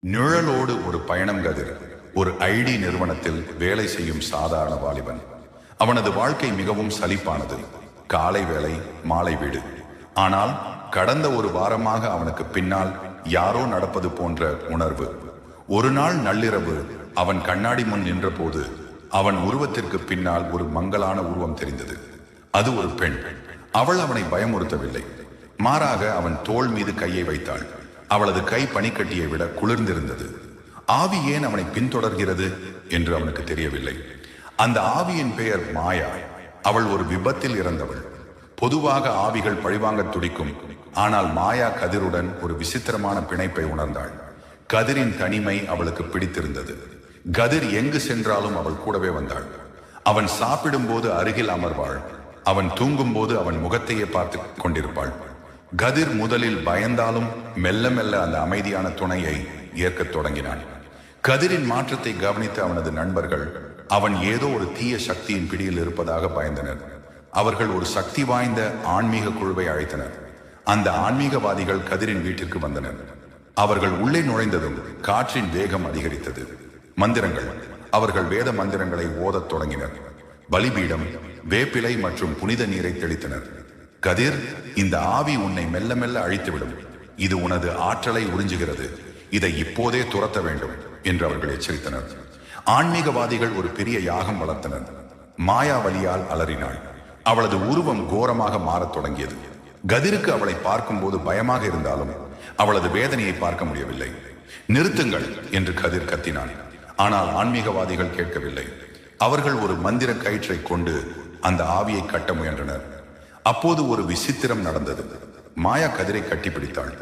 நிழலோடு ஒரு பயணம் கதிர் ஒரு ஐடி நிறுவனத்தில் வேலை செய்யும் சாதாரண வாலிபன். அவனது வாழ்க்கை மிகவும் சலிப்பானது. காலை வேலை, மாலை வீடு. ஆனால் கடந்த ஒரு வாரமாக அவனுக்கு பின்னால் யாரோ நடப்பது போன்ற உணர்வு. ஒரு நாள் நள்ளிரவு அவன் கண்ணாடி முன் நின்றபோது அவன் உருவத்திற்கு பின்னால் ஒரு மங்கலான உருவம் தெரிந்தது. அது ஒரு பெண். அவள் அவனை பயமுறுத்தவில்லை. மாறாக அவன் தோள் மீது கையை வைத்தாள். அவளது கை பனிக்கட்டியை விட குளிர்ந்திருந்தது. ஆவி ஏன் அவனை பின்தொடர்கிறது என்று அவனுக்கு தெரியவில்லை. அந்த ஆவியின் பெயர் மாயா. அவள் ஒரு விபத்தில் இறந்தவள். பொதுவாக ஆவிகள் பழிவாங்க துடிக்கும். ஆனால் மாயா கதிருடன் ஒரு விசித்திரமான பிணைப்பை உணர்ந்தாள். கதிரின் தனிமை அவளுக்கு பிடித்திருந்தது. கதிர் எங்கு சென்றாலும் அவள் கூடவே வந்தாள். அவன் சாப்பிடும்போது அருகில் அமர்வாள். அவன் தூங்கும் போது அவன் முகத்தையே பார்த்து கொண்டிருப்பாள். கதிர் முதலில் பயந்தாலும் மெல்ல மெல்ல அந்த அமைதியான துணையை ஏற்கத் தொடங்கினான். கதிரின் மாற்றத்தை கவனித்த அவனது நண்பர்கள் அவன் ஏதோ ஒரு தீய சக்தியின் பிடியில் இருப்பதாக பயந்தனர். அவர்கள் ஒரு சக்தி வாய்ந்த ஆன்மீக குழுவை அழைத்தனர். அந்த ஆன்மீகவாதிகள் கதிரின் வீட்டிற்கு வந்தனர். அவர்கள் உள்ளே நுழைந்ததும் காற்றின் வேகம் அதிகரித்தது. மந்திரங்கள். அவர்கள் வேத மந்திரங்களை ஓதத் தொடங்கினர். பலிபீடம், வேப்பிலை மற்றும் புனித நீரை தெளித்தனர். கதிர், இந்த ஆவி உன்னை மெல்ல மெல்ல அழித்துவிடும். இது உனது ஆற்றலை உறிஞ்சுகிறது. இதை இப்போதே துரத்த வேண்டும் என்று அவர்கள் எச்சரித்தனர். ஆன்மீகவாதிகள் ஒரு பெரிய யாகம் வளர்த்தனர். மாயா வலியால் அலறினாள். அவளது உருவம் கோரமாக மாறத் தொடங்கியது. கதிருக்கு அவளை பார்க்கும்போது பயமாக இருந்தாலும் அவளது வேதனையை பார்க்க முடியவில்லை. நிறுத்துங்கள் என்று கதிர் கத்தினான். ஆனால் ஆன்மீகவாதிகள் கேட்கவில்லை. அவர்கள் ஒரு மந்திர கயிற்றை கொண்டு அந்த ஆவியை கட்ட முயன்றனர். அப்போது ஒரு விசித்திரம் நடந்தது. மாயா கதிரை கட்டிப்பிடித்தாள்.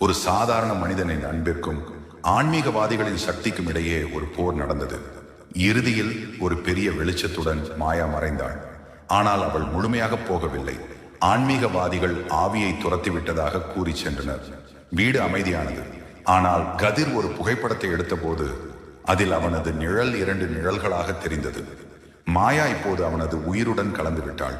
ஒரு சாதாரண மனிதனின் அன்பிற்கும் ஆன்மீகவாதிகளின் சக்திக்கும் இடையே ஒரு போர் நடந்தது. இறுதியில் ஒரு பெரிய வெளிச்சத்துடன் மாயா மறைந்தாள். ஆனால் அவள் முழுமையாக போகவில்லை. ஆன்மீகவாதிகள் ஆவியை துரத்திவிட்டதாக கூறி சென்றனர். வீடு அமைதியானது. ஆனால் கதிர் ஒரு புகைப்படத்தை எடுத்தபோது அதில் அவனது நிழல் 2 நிழல்களாக தெரிந்தது. மாயா இப்போது அவனது உயிருடன் கலந்து விட்டாள்.